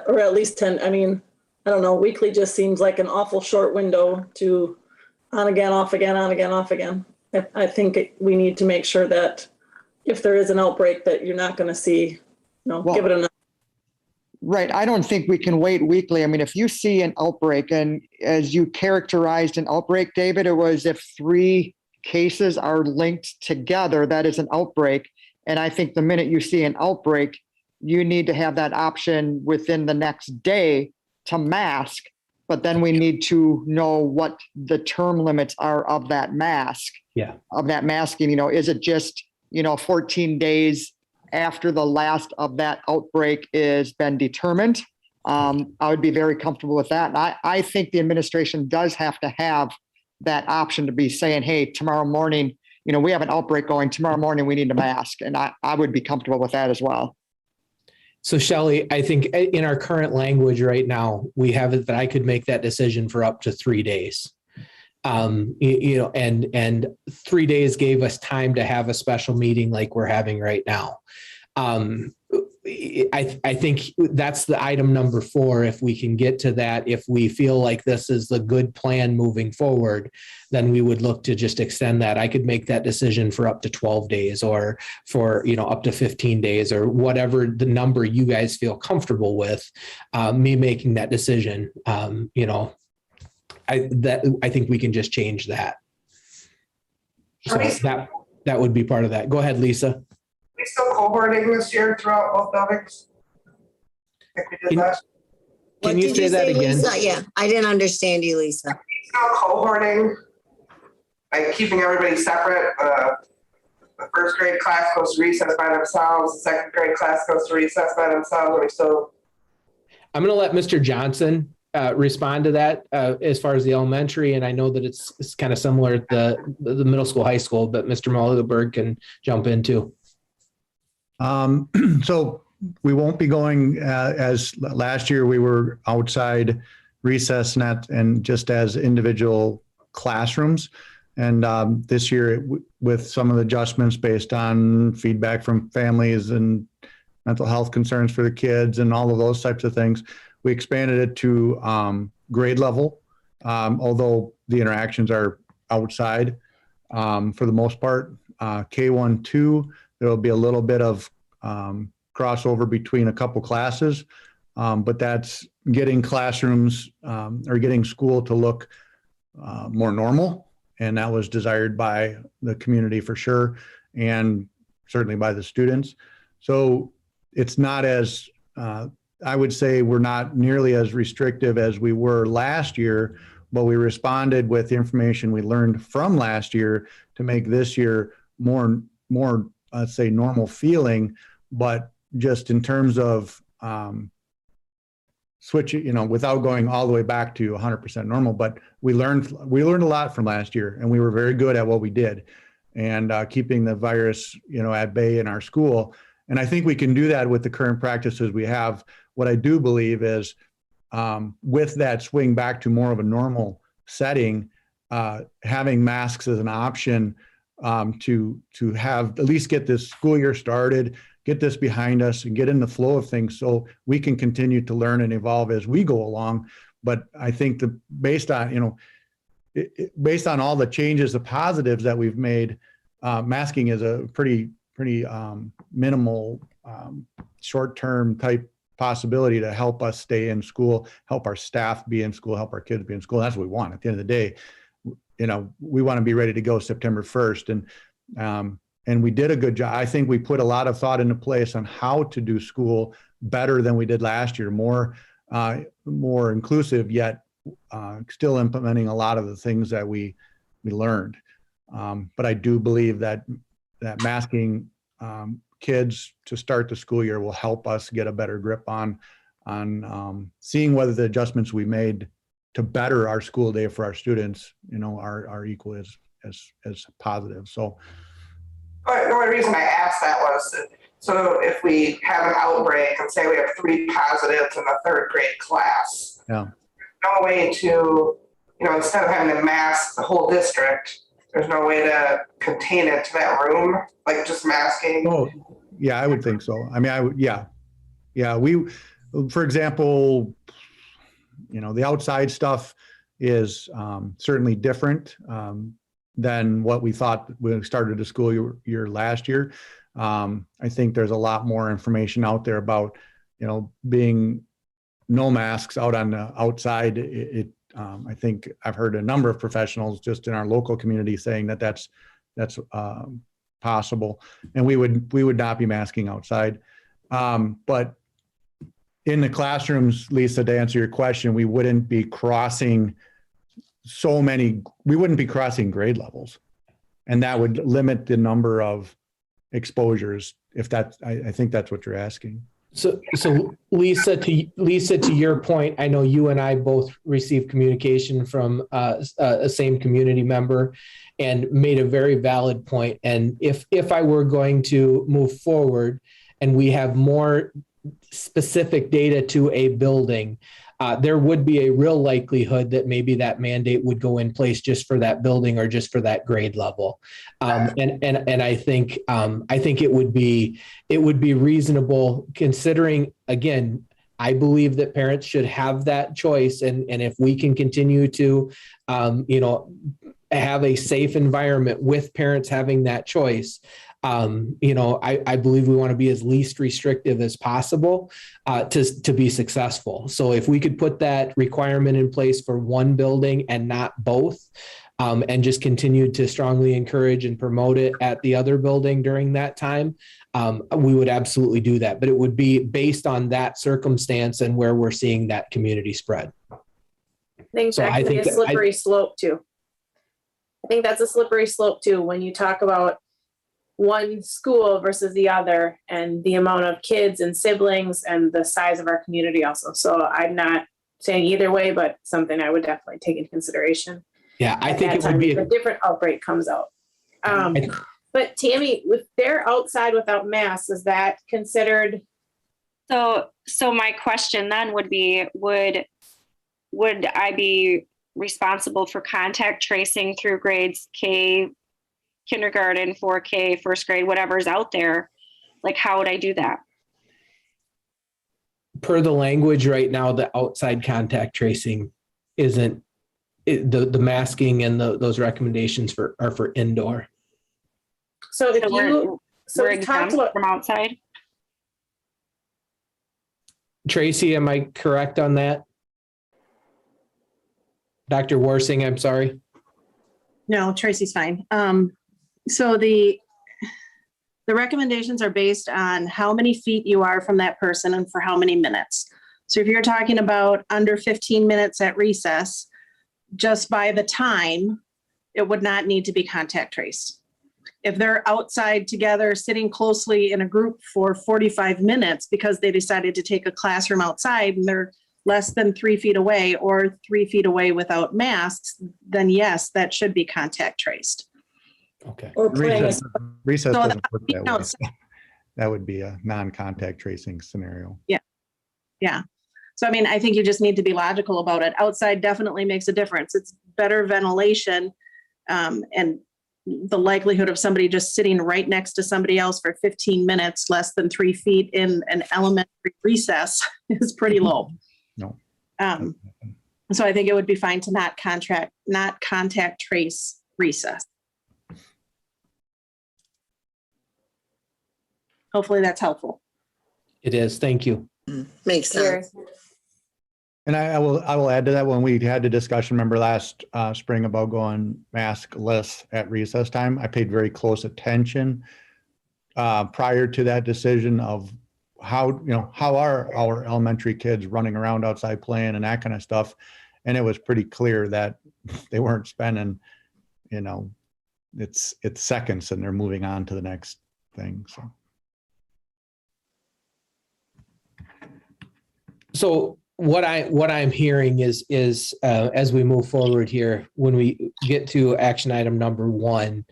or at least 10. I mean, I don't know. Weekly just seems like an awful short window to on again, off again, on again, off again. I think we need to make sure that if there is an outbreak that you're not going to see, give it enough. Right. I don't think we can wait weekly. I mean, if you see an outbreak, and as you characterized an outbreak, David, it was if 3 cases are linked together, that is an outbreak. And I think the minute you see an outbreak, you need to have that option within the next day to mask. But then we need to know what the term limits are of that mask. Yeah. Of that masking, is it just, 14 days after the last of that outbreak is been determined? I would be very comfortable with that. And I think the administration does have to have that option to be saying, hey, tomorrow morning, we have an outbreak going, tomorrow morning we need a mask. And I would be comfortable with that as well. So Shelley, I think in our current language right now, we have it that I could make that decision for up to 3 days. And 3 days gave us time to have a special meeting like we're having right now. I think that's the item number 4. If we can get to that, if we feel like this is the good plan moving forward, then we would look to just extend that. I could make that decision for up to 12 days or for, up to 15 days or whatever the number you guys feel comfortable with, me making that decision. I think we can just change that. So that would be part of that. Go ahead, Lisa. We still cohorting this year throughout both buildings? Like we did last. Can What you did say that again? Lisa? Yeah, I didn't understand you, Lisa. Still cohorting, like keeping everybody separate. The first grade class goes to recess by themselves. The second grade class goes to recess by themselves. Are we still? I'm going to let Mr. Johnson respond to that as far as the elementary. And I know that it's kind of similar at the middle school, high school, but Mr. Mulliganberg can jump in too. So we won't be going as last year we were outside recess and just as individual classrooms. And this year with some of the adjustments based on feedback from families and mental health concerns for the kids and all of those types of things, we expanded it to grade level, although the interactions are outside for the most part. K1, 2, there will be a little bit of crossover between a couple classes, but that's getting classrooms or getting school to look more normal. And that was desired by the community for sure, and certainly by the students. So it's not as, I would say we're not nearly as restrictive as we were last year, but we responded with the information we learned from last year to make this year more, let's say, normal feeling, but just in terms of switching, without going all the way back to 100% normal. But we learned a lot from last year, and we were very good at what we did, and keeping the virus, at bay in our school. And I think we can do that with the current practices we have. What I do believe is with that swing back to more of a normal setting, having masks as an option to have at least get this school year started, get this behind us and get in the flow of things so we can continue to learn and evolve as we go along. But I think based on all the changes, the positives that we've made, masking is a pretty minimal short-term type possibility to help us stay in school, help our staff be in school, help our kids be in school. That's what we want. At the end of the day, we want to be ready to go September 1st. And we did a good job. I think we put a lot of thought into place on how to do school better than we did last year, more inclusive, yet still implementing a lot of the things that we learned. But I do believe that masking kids to start the school year will help us get a better grip on seeing whether the adjustments we made to better our school day for our students, are equally as positive. So. The only reason I asked that was so if we have an outbreak and say we have 3 positives in the 3rd grade class, yeah, no way to, instead of having to mask the whole district, there's no way to contain it to that room, like just masking. Oh, yeah, I would think so. I mean, yeah. We, for example, the outside stuff is certainly different than what we thought when we started the school year last year. I think there's a lot more information out there about, being no masks out on the outside. I think I've heard a number of professionals just in our local community saying that that's possible, and we would not be masking outside. But in the classrooms, Lisa, to answer your question, we wouldn't be crossing grade levels, and that would limit the number of exposures. I think that's what you're asking. So Lisa, to your point, I know you and I both received communication from a same community member and made a very valid point. And if I were going to move forward and we have more specific data to a building, there would be a real likelihood that maybe that mandate would go in place just for that building or just for that grade level. And I think it would be reasonable, considering, again, I believe that parents should have that choice. And if we can continue to, have a safe environment with parents having that choice, I believe we want to be as least restrictive as possible to be successful. So if we could put that requirement in place for one building and not both, and just continue to strongly encourage and promote it at the other building during that time, we would absolutely do that. But it would be based on that circumstance and where we're seeing that community spread. I think So that I can be think a slippery slope too. I think that's a slippery slope too, when you talk about one school versus the other and the amount of kids and siblings and the size of our community also. So I'm not saying either way, but something I would definitely take into consideration. Yeah, I at think that it would time be if a different outbreak comes out. But Tammy, if they're outside without masks, is that considered? So my question then would be, would I be responsible for contact tracing through grades K, kindergarten, 4K, first grade, whatever's out there? Like, how would I do that? Per the language right now, the outside contact tracing isn't the masking and those recommendations are for indoor. So if you, so we're we talked exempt about, from outside? Tracy, am I correct on that? Dr. Warsing, I'm sorry. No, Tracy's fine. So the recommendations are based on how many feet you are from that person and for how many minutes. So if you're talking about under 15 minutes at recess, just by the time, it would not need to be contact traced. If they're outside together, sitting closely in a group for 45 minutes because they decided to take a classroom outside and they're less than 3 feet away or 3 feet away without masks, then yes, that should be contact traced. Okay. Or playing a Recess So doesn't work that way. outside. That would be a non-contact tracing scenario. Yeah. So, I mean, I think you just need to be logical about it. Outside definitely makes a difference. It's better ventilation. And the likelihood of somebody just sitting right next to somebody else for 15 minutes, less than 3 feet in an elementary recess is pretty low. No. So I think it would be fine to not contact trace recess. Hopefully that's helpful. It is. Thank you. Makes sense. And I will add to that, when we had the discussion, remember last spring about going maskless at recess time, I paid very close attention prior to that decision of how are our elementary kids running around outside playing and that kind of stuff. And it was pretty clear that they weren't spending, it's seconds and they're moving on to the next thing. So what I'm hearing is as we move forward here, when we get to action item number 1,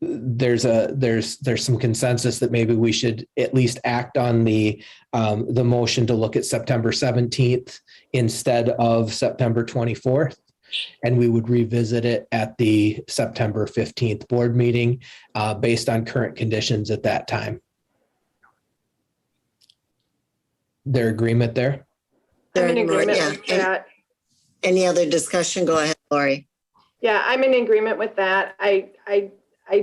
there's some consensus that maybe we should at least act on the motion to look at September 17th instead of September 24th. And we would revisit it at the September 15th board meeting based on current conditions at that time. Their agreement there? I'm in agreement Yeah. with that. Any other discussion? Go ahead, Lori. Yeah, I'm in agreement with that. I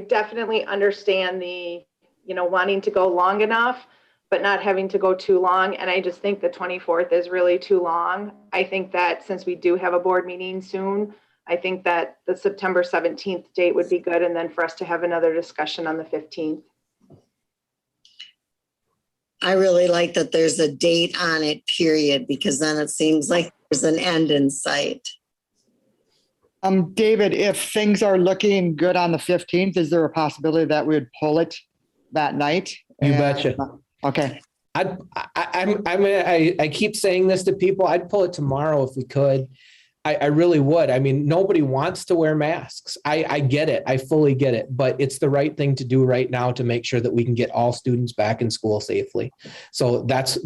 definitely understand the, wanting to go long enough, but not having to go too long. And I just think the 24th is really too long. I think that since we do have a board meeting soon, I think that the September 17th date would be good. And then for us to have another discussion on the 15th. I really like that there's a date on it, period, because then it seems like there's an end in sight. David, if things are looking good on the 15th, is there a possibility that we would pull it that night? You betcha. Okay. I keep saying this to people. I'd pull it tomorrow if we could. I really would. I mean, nobody wants to wear masks. I get it. I fully get it, but it's the right thing to do right now to make sure that we can get all students back in school safely. So that's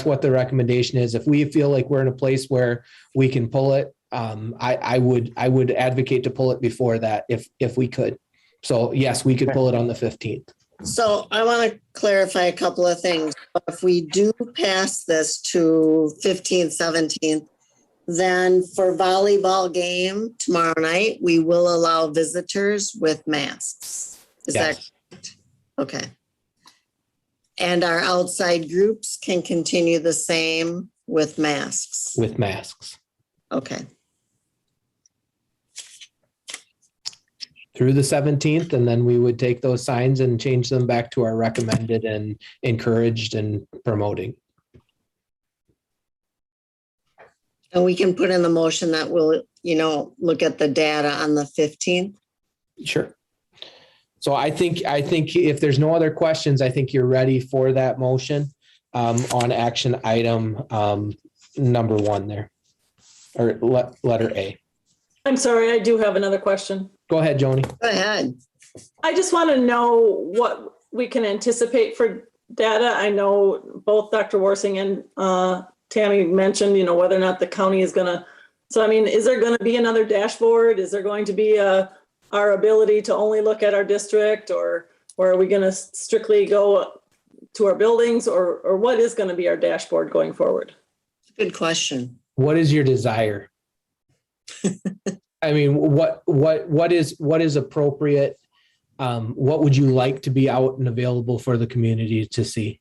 what the recommendation is. If we feel like we're in a place where we can pull it, I would advocate to pull it before that if we could. So yes, we could pull it on the 15th. So I want to clarify a couple of things. If we do pass this to 15th, 17th, then for volleyball game tomorrow night, we will allow visitors with masks. Is that Yes. correct? Okay. And our outside groups can continue the same with masks. With masks Okay. through the 17th, and then we would take those signs and change them back to our recommended and encouraged and promoting. And we can put in the motion that we'll, look at the data on the 15th. Sure. So I think if there's no other questions, I think you're ready for that motion on action item number 1 there, or letter A. I'm sorry, I do have another question. Go ahead, Joni. Go ahead. I just want to know what we can anticipate for data. I know both Dr. Warsing and Tammy mentioned, whether or not the county is going to. So, I mean, is there going to be another dashboard? Is there going to be our ability to only look at our district, or are we going to strictly go to our buildings, or what is going to be our dashboard going forward? Good question. What is your desire? I mean, what is appropriate? What would you like to be out and available for the community to see?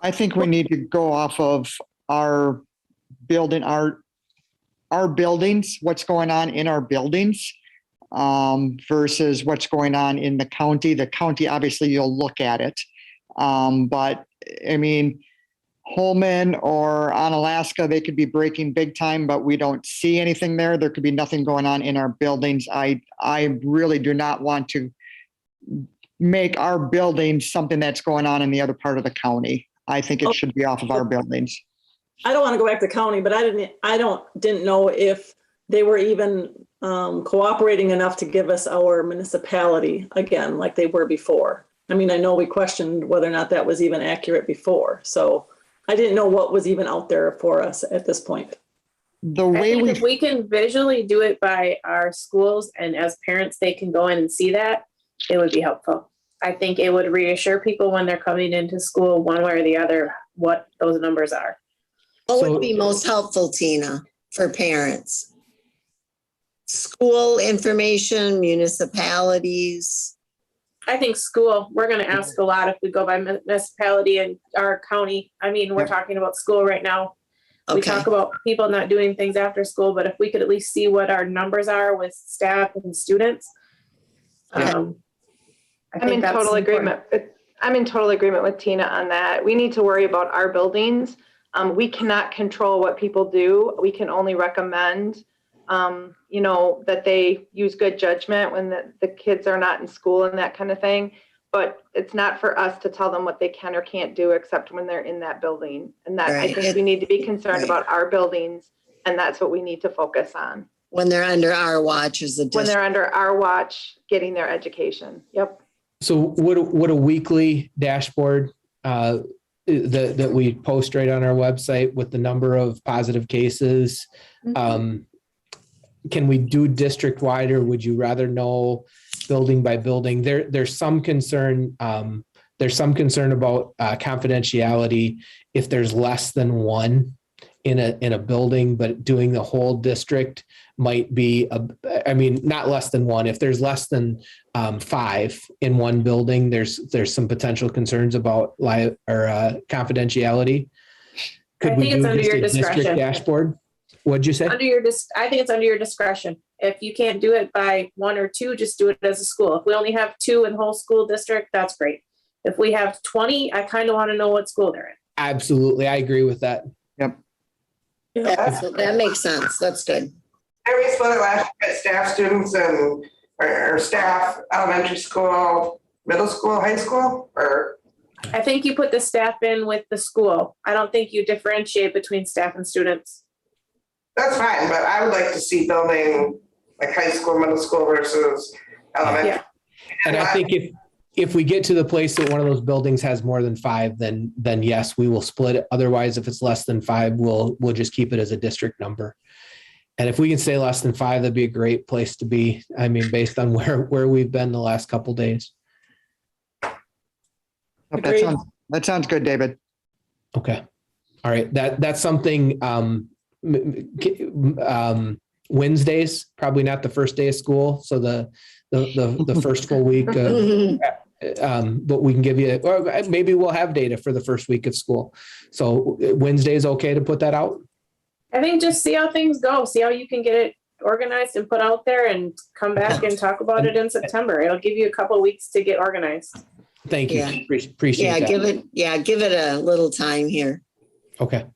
I think we need to go off of our building, our buildings, what's going on in our buildings versus what's going on in the county. The county, obviously, you'll look at it. But I mean, Holman or Onalaska, they could be breaking big time, but we don't see anything there. There could be nothing going on in our buildings. I really do not want to make our buildings something that's going on in the other part of the county. I think it should be off of our buildings. I don't want to go back to county, but I didn't know if they were even cooperating enough to give us our municipality again, like they were before. I mean, I know we questioned whether or not that was even accurate before. So I didn't know what was even out there for us at this point. The I way think we, if we can visually do it by our schools and as parents, they can go in and see that, it would be helpful. I think it would reassure people when they're coming into school, one way or the other, what those numbers are. What would be most helpful, Tina, for parents? School information, municipalities? I think school, we're going to ask a lot if we go by municipality and our county. I mean, we're talking about school right now. We Okay. talk about people not doing things after school, but if we could at least see what our numbers are with staff and students. I'm in total agreement. I'm in total agreement with Tina on that. We need to worry about our buildings. We cannot control what people do. We can only recommend, that they use good judgment when the kids are not in school and that kind of thing. But it's not for us to tell them what they can or can't do, except when they're in that building. And that I think we need to be concerned about our buildings, and that's what we need to focus on. When they're under our watch as a When district. they're under our watch, getting their education. Yep. So would a weekly dashboard that we post right on our website with the number of positive cases, can we do district wide, or would you rather know building by building? There's some concern. There's some concern about confidentiality if there's less than one in a building, but doing the whole district might be not less than one. If there's less than 5 in one building, there's some potential concerns about confidentiality. Could I we think it's do under just your a district discretion. dashboard? What'd you say? I think it's under your discretion. If you can't do it by 1 or 2, just do it as a school. If we only have 2 in the whole school district, that's great. If we have 20, I kind of want to know what school they're in. Absolutely. I agree with that. That makes sense. That's good. And we split it last year at staff, students, and or staff, elementary school, middle school, high school, or? I think you put the staff in with the school. I don't think you differentiate between staff and students. That's fine, but I would like to see building like high school, middle school versus elementary. Yeah. And I think if we get to the place that one of those buildings has more than 5, then yes, we will split it. Otherwise, if it's less than 5, we'll just keep it as a district number. And if we can say less than 5, that'd be a great place to be. I mean, based on where we've been the last couple of days. Agreed. That sounds good, David. Okay. All right. That's something, Wednesdays, probably not the first day of school. So the first full week, but we can give you, or maybe we'll have data for the first week of school. So Wednesday is okay to put that out? I think just see how things go, see how you can get it organized and put out there and come back and talk about it in September. It'll give you a couple of weeks to get organized. Thank you. Yeah. Appreciate that. Give it a little time here. Okay.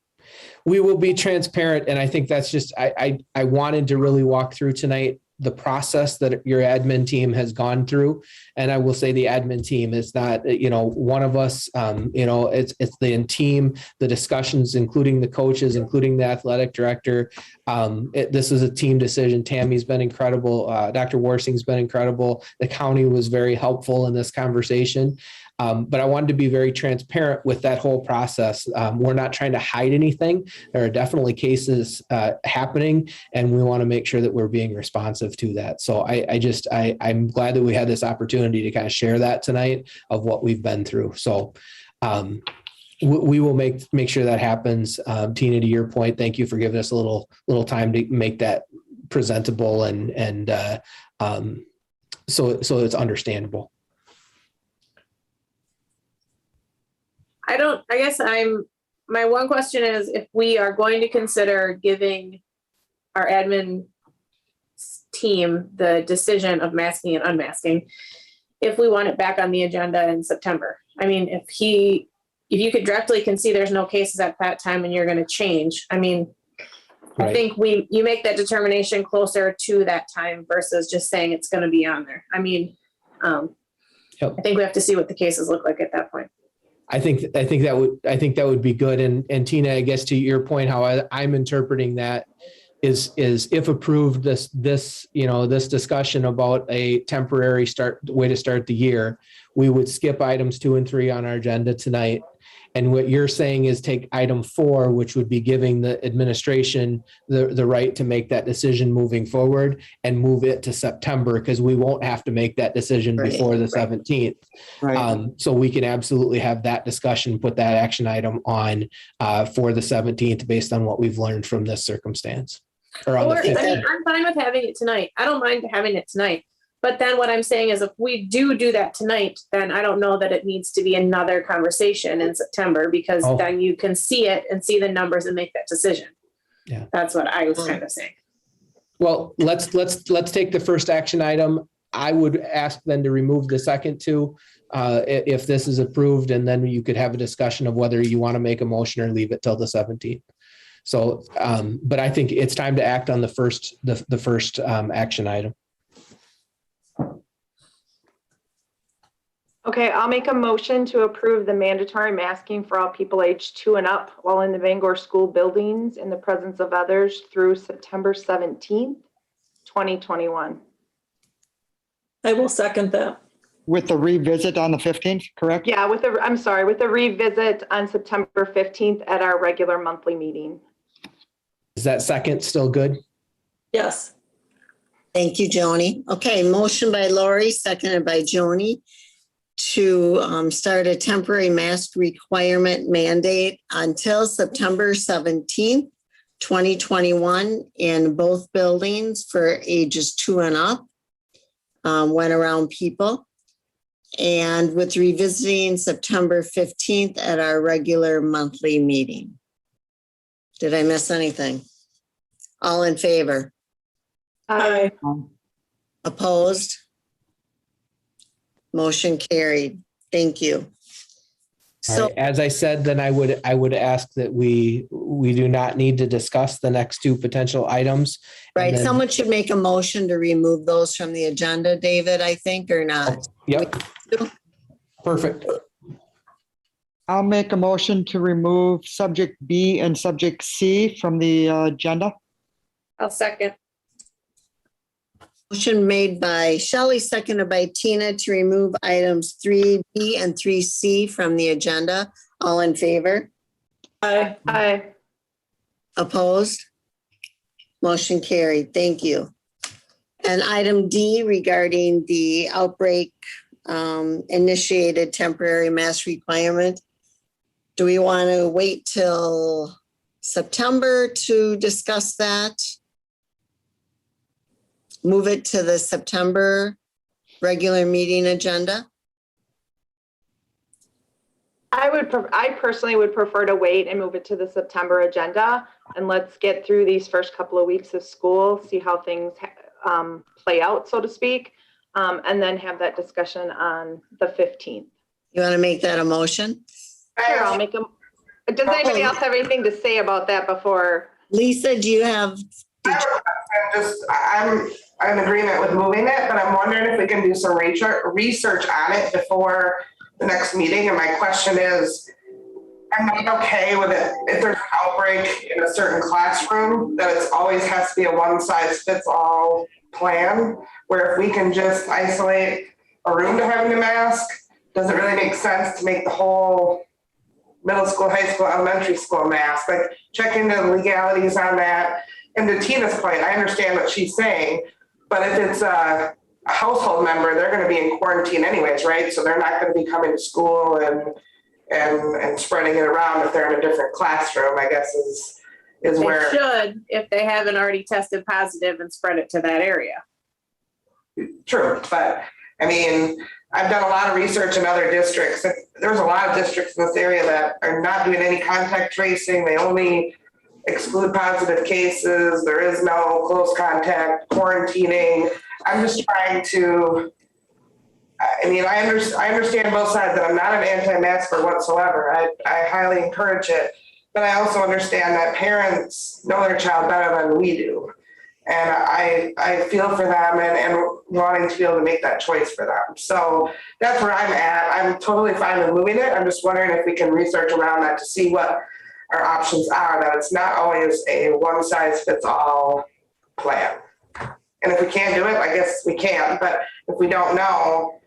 We will be transparent. And I think that's just, I wanted to really walk through tonight the process that your admin team has gone through. And I will say the admin team is not, one of us, it's the team, the discussions, including the coaches, including the athletic director. This is a team decision. Tammy's been incredible. Dr. Warsing's been incredible. The county was very helpful in this conversation. But I wanted to be very transparent with that whole process. We're not trying to hide anything. There are definitely cases happening, and we want to make sure that we're being responsive to that. So I'm glad that we had this opportunity to kind of share that tonight of what we've been through. So we will make sure that happens. Tina, to your point, thank you for giving us a little time to make that presentable and so it's understandable. My one question is if we are going to consider giving our admin team the decision of masking and unmasking, if we want it back on the agenda in September. I mean, if you could directly can see there's no cases at that time and you're going to change. I mean, Right. I think you make that determination closer to that time versus just saying it's going to be on there. I mean, Yep. I think we have to see what the cases look like at that point. I think that would be good. And Tina, I guess to your point, how I'm interpreting that is if approved, this discussion about a temporary way to start the year, we would skip items 2 and 3 on our agenda tonight. And what you're saying is take item 4, which would be giving the administration the right to make that decision moving forward, and move it to September, because we won't have to make that decision before the 17th. Right. So we can absolutely have that discussion, put that action item on for the 17th based on what we've learned from this circumstance. I'm fine with having it tonight. I don't mind having it tonight. But then what I'm saying is if we do that tonight, then I don't know that it needs to be another conversation in September, because then you can see it and see the numbers and make that decision. Yeah. That's what I was kind of saying. Well, let's take the first action item. I would ask then to remove the second 2 if this is approved, and then you could have a discussion of whether you want to make a motion or leave it till the 17th. So, but I think it's time to act on the first action item. Okay, I'll make a motion to approve the mandatory masking for all people aged 2 and up while in the Bangor school buildings in the presence of others through September 17th, 2021. I will second that. With the revisit on the 15th, correct? Yeah, with the revisit on September 15th at our regular monthly meeting. Is that second still good? Yes. Thank you, Joni. Okay, motion by Lori, seconded by Joni, to start a temporary mask requirement mandate until September 17th, 2021 in both buildings for ages 2 and up, when around people. And with revisiting September 15th at our regular monthly meeting. Did I miss anything? All in favor? Aye. Opposed? Motion carried. Thank you. All So right. As I said, then I would ask that we do not need to discuss the next 2 potential items. right, then- someone should make a motion to remove those from the agenda, David, I think, or not. Yep. Perfect. I'll make a motion to remove subject B and subject C from the agenda. I'll second. Motion made by Shelley, seconded by Tina to remove items 3B and 3C from the agenda. All in favor? Aye. Aye. Opposed? Motion carried. Thank you. And item D regarding the outbreak initiated temporary mask requirement. Do we want to wait till September to discuss that? Move it to the September regular meeting agenda? I personally would prefer to wait and move it to the September agenda. And let's get through these first couple of weeks of school, see how things play out, so to speak. And then have that discussion on the 15th. You want to make that a motion? Sure, I'll make them. Does anybody else have anything to say about that before? Lisa, do you have? I'm in agreement with moving it, but I'm wondering if we can do some research on it before the next meeting. And my question is, I'm not okay with it if there's an outbreak in a certain classroom, that it always has to be a one-size-fits-all plan, where if we can just isolate a room to having a mask, does it really make sense to make the whole middle school, high school, elementary school mask? Like, check into the legalities on that. And to Tina's point, I understand what she's saying, but if it's a household member, they're going to be in quarantine anyways, right? So they're not going to be coming to school and spreading it around if they're in a different classroom, I guess is They where. should, if they haven't already tested positive and spread it to that area. True, but I mean, I've done a lot of research in other districts. There's a lot of districts in this area that are not doing any contact tracing. They only exclude positive cases. There is no close contact, quarantining. I'm just trying to, I mean, I understand both sides, and I'm not an anti-masker whatsoever. I highly encourage it. But I also understand that parents know their child better than we do. And I feel for them and wanting to be able to make that choice for them. So that's where I'm at. I'm totally fine with moving it. I'm just wondering if we can research around that to see what our options are, that it's not always a one-size-fits-all plan. And if we can't do it, I guess we can't. But if we don't know,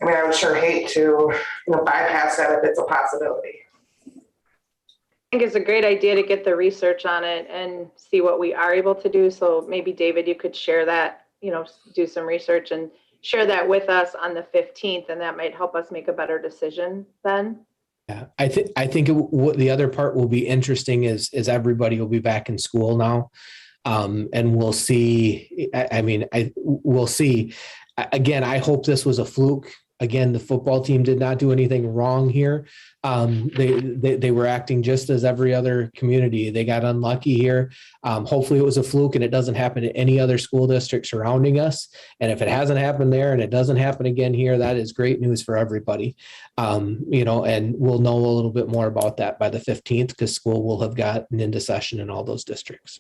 I mean, I would sure hate to bypass that if it's a possibility. I think it's a great idea to get the research on it and see what we are able to do. So maybe David, you could share that, do some research and share that with us on the 15th, and that might help us make a better decision then. Yeah, I think what the other part will be interesting is everybody will be back in school now. And we'll see. We'll see. Again, I hope this was a fluke. Again, the football team did not do anything wrong here. They were acting just as every other community. They got unlucky here. Hopefully it was a fluke and it doesn't happen to any other school district surrounding us. And if it hasn't happened there and it doesn't happen again here, that is great news for everybody. And we'll know a little bit more about that by the 15th, because school will have gotten into session in all those districts.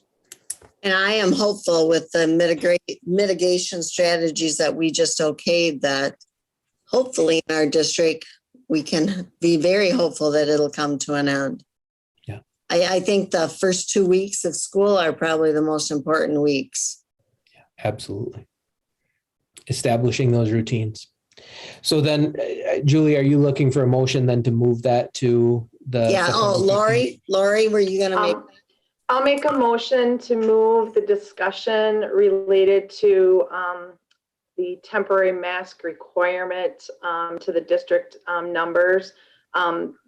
And I am hopeful with the mitigation strategies that we just okayed, that hopefully in our district, we can be very hopeful that it'll come to an end. Yeah. I think the first 2 weeks of school are probably the most important weeks. Yeah, absolutely. Establishing those routines. So then, Julie, are you looking for a motion then to move that to the? Yeah. Oh, Lori, were you going to make? I'll make a motion to move the discussion related to the temporary mask requirement to the district numbers.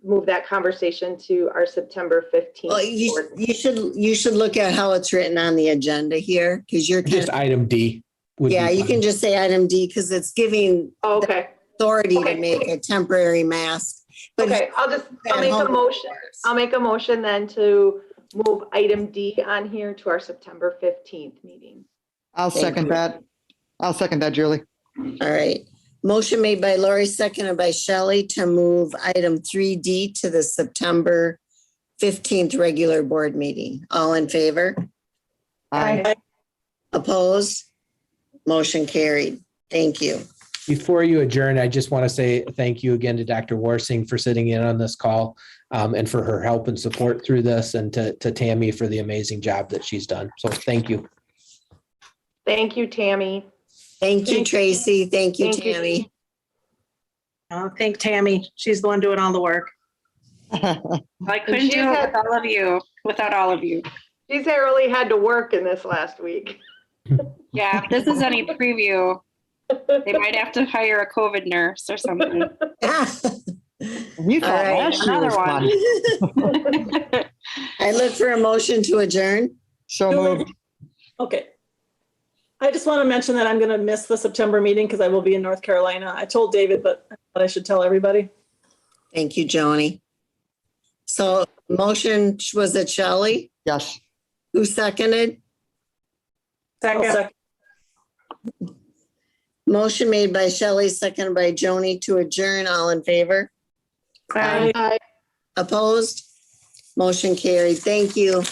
Move that conversation to our September 15th. Well, you should look at how it's written on the agenda here, because you're Just item D. Yeah, you can just say item D, because it's giving Okay. authority to make a temporary mask. But Okay, I'll make a motion. I'll make a motion then to move item D on here to our September 15th meeting. I'll second that. I'll second that, Julie. All right. Motion made by Lori, seconded by Shelley to move item 3D to the September 15th regular board meeting. All in favor? Aye. Opposed? Motion carried. Thank you. Before you adjourn, I just want to say thank you again to Dr. Warsing for sitting in on this call and for her help and support through this, and to Tammy for the amazing job that she's done. So thank you. Thank you, Tammy. Thank you, Tracy. Thank you, Thank you. Tammy. Thank Tammy. She's the one doing all the work. I couldn't do it without all of you. She's really had to work in this last week. Yeah, if this is any preview, they might have to hire a COVID nurse or something. You thought All right, last year another was one. fun. I look for a motion to adjourn. So moved. Okay. I just want to mention that I'm going to miss the September meeting because I will be in North Carolina. I told David, but I thought I should tell everybody. Thank you, Joni. So motion, was it Shelley? Yes. Who seconded? Second. Motion made by Shelley, seconded by Joni to adjourn. All in favor? Aye. Aye. Opposed? Motion carried. Thank you.